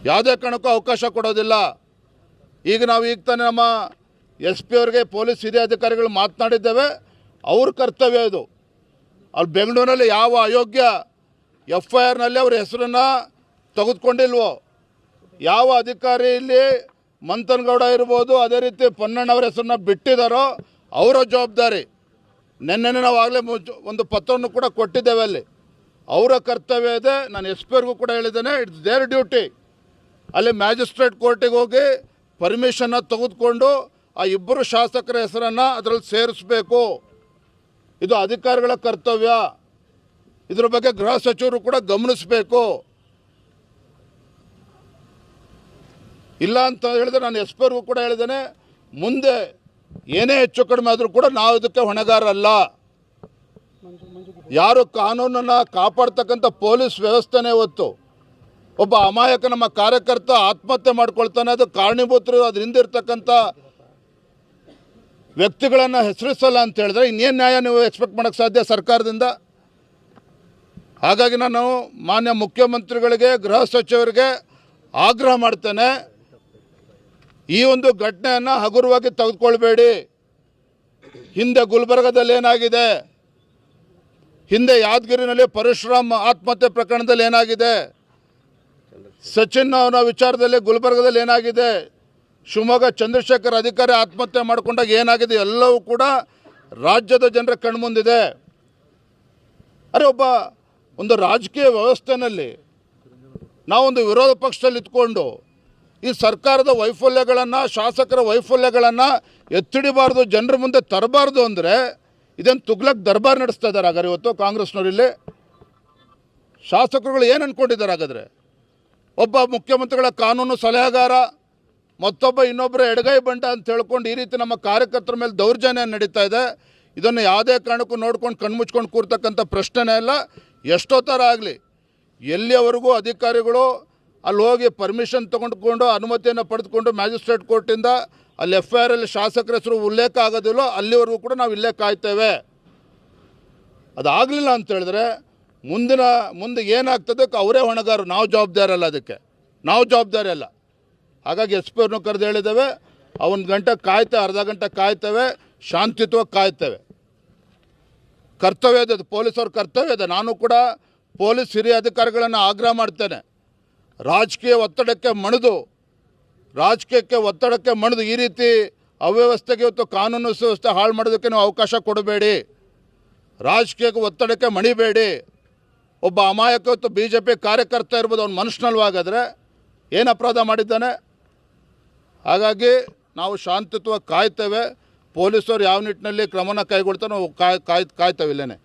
ಯಾವುದೇ ಕಾರಣಕ್ಕೂ ಅವಕಾಶ ಕೊಡೋದಿಲ್ಲ. ಈಗ ತಾನೇ ನಮ್ಮ ಎಸ್ ಪಿ ಅವರಿಗೆ ಪೊಲೀಸ್ ಹಿರಿಯ ಅಧಿಕಾರಿಗಳು ಮಾತನಾಡಿದ್ದೇವೆ. ಅವ್ರ ಕರ್ತವ್ಯ ಇದು. ಅಲ್ಲಿ ಬೆಂಗಳೂರಿನಲ್ಲಿ ಯಾವ ಅಯೋಗ್ಯ FIRನಲ್ಲಿ ಅವ್ರ ಹೆಸರನ್ನು ತೆಗೆದುಕೊಂಡಿಲ್ವೋ, ಯಾವ ಅಧಿಕಾರಿ ಇಲ್ಲಿ ಮಂಥನಗೌಡ ಇರ್ಬೋದು, ಅದೇ ರೀತಿ ಪೊನ್ನಣ್ಣವ್ರ ಹೆಸರನ್ನ ಬಿಟ್ಟಿದ್ದಾರೋ ಅವರ ಜವಾಬ್ದಾರಿ. ನೆನ್ನೆ ನಾವು ಆಗಲೇ ಒಂದು ಪತ್ರವನ್ನು ಕೂಡ ಕೊಟ್ಟಿದ್ದೇವೆ. ಅಲ್ಲಿ ಅವರ ಕರ್ತವ್ಯ ಇದೆ. ನಾನು ಎಸ್ ಪಿ ಅವ್ರಿಗೂ ಕೂಡ ಹೇಳಿದ್ದೇನೆ, ಇಟ್ಸ್ ದೇರ್ ಡ್ಯೂಟಿ. ಅಲ್ಲಿ ಮ್ಯಾಜಿಸ್ಟ್ರೇಟ್ ಕೋರ್ಟಿಗೆ ಹೋಗಿ ಪರ್ಮಿಷನ್ನ ತೆಗೆದುಕೊಂಡು ಆ ಇಬ್ಬರು ಶಾಸಕರ ಹೆಸರನ್ನು ಅದರಲ್ಲಿ ಸೇರಿಸಬೇಕು. ಇದು ಅಧಿಕಾರಿಗಳ ಕರ್ತವ್ಯ. ಇದರ ಬಗ್ಗೆ ಗೃಹ ಸಚಿವರು ಕೂಡ ಗಮನಿಸಬೇಕು. ಇಲ್ಲ ಅಂತ ಹೇಳಿದ್ರೆ ನಾನು ಎಸ್ ಪಿ ಅವ್ರಿಗೂ ಕೂಡ ಹೇಳಿದ್ದೇನೆ, ಮುಂದೆ ಏನೇ ಹೆಚ್ಚು ಕಡಿಮೆ ಆದರೂ ಕೂಡ ನಾವು ಇದಕ್ಕೆ ಹೊಣೆಗಾರರಲ್ಲ. ಯಾರು ಕಾನೂನನ್ನು ಕಾಪಾಡ್ತಕ್ಕಂಥ ಪೊಲೀಸ್ ವ್ಯವಸ್ಥೆನೇ ಇವತ್ತು ಒಬ್ಬ ಅಮಾಯಕ ನಮ್ಮ ಕಾರ್ಯಕರ್ತ ಆತ್ಮಹತ್ಯೆ ಮಾಡ್ಕೊಳ್ತಾನೆ, ಅದು ಕಾರಣೀಭೂತರು ಅದ್ರ ಹಿಂದಿರ್ತಕ್ಕಂಥ ವ್ಯಕ್ತಿಗಳನ್ನು ಹೆಸರಿಸಲ್ಲ ಅಂತ ಹೇಳಿದ್ರೆ ಇನ್ನೇನು ನ್ಯಾಯ ನೀವು ಎಕ್ಸ್ಪೆಕ್ಟ್ ಮಾಡೋಕ್ಕೆ ಸಾಧ್ಯ ಸರ್ಕಾರದಿಂದ? ಹಾಗಾಗಿ ನಾನು ಮಾನ್ಯ ಮುಖ್ಯಮಂತ್ರಿಗಳಿಗೆ, ಗೃಹ ಸಚಿವರಿಗೆ ಆಗ್ರಹ ಮಾಡ್ತೇನೆ, ಈ ಒಂದು ಘಟನೆಯನ್ನು ಹಗುರವಾಗಿ ತೆಗೆದುಕೊಳ್ಬೇಡಿ. ಹಿಂದೆ ಗುಲ್ಬರ್ಗದಲ್ಲಿ ಏನಾಗಿದೆ, ಹಿಂದೆ ಯಾದಗಿರಿನಲ್ಲಿ ಪರಶುರಾಮ್ ಆತ್ಮಹತ್ಯೆ ಪ್ರಕರಣದಲ್ಲಿ ಏನಾಗಿದೆ, ಸಚಿನ್ ಅವರ ವಿಚಾರದಲ್ಲಿ ಗುಲ್ಬರ್ಗದಲ್ಲಿ ಏನಾಗಿದೆ, ಶಿವಮೊಗ್ಗ ಚಂದ್ರಶೇಖರ್ ಅಧಿಕಾರಿ ಆತ್ಮಹತ್ಯೆ ಮಾಡಿಕೊಂಡಾಗ ಏನಾಗಿದೆ, ಎಲ್ಲವೂ ಕೂಡ ರಾಜ್ಯದ ಜನರ ಕಣ್ಮುಂದಿದೆ. ಅರೆ, ಒಂದು ರಾಜಕೀಯ ವ್ಯವಸ್ಥೆಯಲ್ಲಿ ನಾವೊಂದು ವಿರೋಧ ಪಕ್ಷದಲ್ಲಿ ಇದ್ಕೊಂಡು ಈ ಸರ್ಕಾರದ ವೈಫಲ್ಯಗಳನ್ನು, ಶಾಸಕರ ವೈಫಲ್ಯಗಳನ್ನು ಎತ್ತಿಡಿಬಾರ್ದು, ಜನರ ಮುಂದೆ ತರಬಾರ್ದು ಅಂದರೆ ಇದನ್ನು ತುಗ್ಲಕ್ ದರ್ಬಾರ್ ನಡೆಸ್ತಾ ಇದ್ದಾರೆ. ಹಾಗಾದ್ರೆ ಇವತ್ತು ಕಾಂಗ್ರೆಸ್ನವರಿಲ್ಲಿ ಶಾಸಕರುಗಳು ಏನು ಅಂದ್ಕೊಂಡಿದ್ದಾರೆ? ಹಾಗಾದರೆ ಒಬ್ಬ ಮುಖ್ಯಮಂತ್ರಿಗಳ ಕಾನೂನು ಸಲಹೆಗಾರ, ಮತ್ತೊಬ್ಬ ಇನ್ನೊಬ್ಬರ ಎಡಗೈ ಬಂಡ ಅಂತ ಹೇಳ್ಕೊಂಡು ಈ ರೀತಿ ನಮ್ಮ ಕಾರ್ಯಕರ್ತರ ಮೇಲೆ ದೌರ್ಜನ್ಯ ನಡೀತಾ ಇದೆ. ಇದನ್ನು ಯಾವುದೇ ಕಾರಣಕ್ಕೂ ನೋಡ್ಕೊಂಡು ಕಣ್ಮುಚ್ಕೊಂಡು ಕೂರ್ತಕ್ಕಂಥ ಪ್ರಶ್ನೆನೇ ಇಲ್ಲ. ಎಷ್ಟೋ ಥರ ಆಗಲಿ, ಎಲ್ಲಿಯವರೆಗೂ ಅಧಿಕಾರಿಗಳು ಅಲ್ಲಿ ಹೋಗಿ ಪರ್ಮಿಷನ್ ತೊಗೊಂಡ್ಕೊಂಡು ಅನುಮತಿಯನ್ನು ಪಡೆದುಕೊಂಡು ಮ್ಯಾಜಿಸ್ಟ್ರೇಟ್ ಕೋರ್ಟಿಂದ ಅಲ್ಲಿ FIRಲ್ಲಿ ಶಾಸಕರ ಹೆಸರು ಉಲ್ಲೇಖ ಆಗೋದಿಲ್ಲೋ ಅಲ್ಲಿವರೆಗೂ ಕೂಡ ನಾವು ಇಲ್ಲೇ ಕಾಯ್ತೇವೆ. ಅದಾಗಲಿಲ್ಲ ಅಂತ ಹೇಳಿದ್ರೆ ಮುಂದೆ ಏನಾಗ್ತದಕ್ಕೆ ಅವರೇ ಹೊಣೆಗಾರರು, ನಾವು ಜವಾಬ್ದಾರಿ ಅಲ್ಲ, ಅದಕ್ಕೆ ನಾವು ಜವಾಬ್ದಾರಿ ಅಲ್ಲ. ಹಾಗಾಗಿ ಎಸ್ ಪಿ ಅವ್ರನ್ನೂ ಕರೆದು ಹೇಳಿದ್ದೇವೆ, ಒಂದು ಗಂಟೆ ಕಾಯ್ತೇವೆ, ಅರ್ಧ ಗಂಟೆ ಕಾಯ್ತೇವೆ, ಶಾಂತಿಯುತವಾಗಿ ಕಾಯ್ತೇವೆ. ಕರ್ತವ್ಯ ಇದೆ, ಪೊಲೀಸವ್ರ ಕರ್ತವ್ಯ ಇದೆ. ನಾನು ಕೂಡ ಪೊಲೀಸ್ ಹಿರಿಯ ಅಧಿಕಾರಿಗಳನ್ನು ಆಗ್ರಹ ಮಾಡ್ತೇನೆ, ರಾಜಕೀಯಕ್ಕೆ ಒತ್ತಡಕ್ಕೆ ಮಣಿದು ಈ ರೀತಿ ಅವ್ಯವಸ್ಥೆಗೆ ಇವತ್ತು ಕಾನೂನು ಸುವ್ಯವಸ್ಥೆ ಹಾಳು ಮಾಡೋದಕ್ಕೆ ನೀವು ಅವಕಾಶ ಕೊಡಬೇಡಿ. ರಾಜಕೀಯಕ್ಕೆ ಒತ್ತಡಕ್ಕೆ ಮಣಿಬೇಡಿ. ಒಬ್ಬ ಅಮಾಯಕ ಇವತ್ತು BJP ಕಾರ್ಯಕರ್ತ ಇರ್ಬೋದು, ಅವ್ನು ಮನುಷ್ಯನಲ್ವಾಗಾದರೆ ಏನು ಅಪರಾಧ ಮಾಡಿದ್ದಾನೆ? ಹಾಗಾಗಿ ನಾವು ಶಾಂತಿಯುತವಾಗಿ ಕಾಯ್ತೇವೆ. ಪೊಲೀಸರು ಯಾವ ನಿಟ್ಟಿನಲ್ಲಿ ಕ್ರಮನ ಕೈಗೊಳ್ತಾರೋ ನಾವು ಕಾಯ್ತೇವೆ ಇಲ್ಲೇ.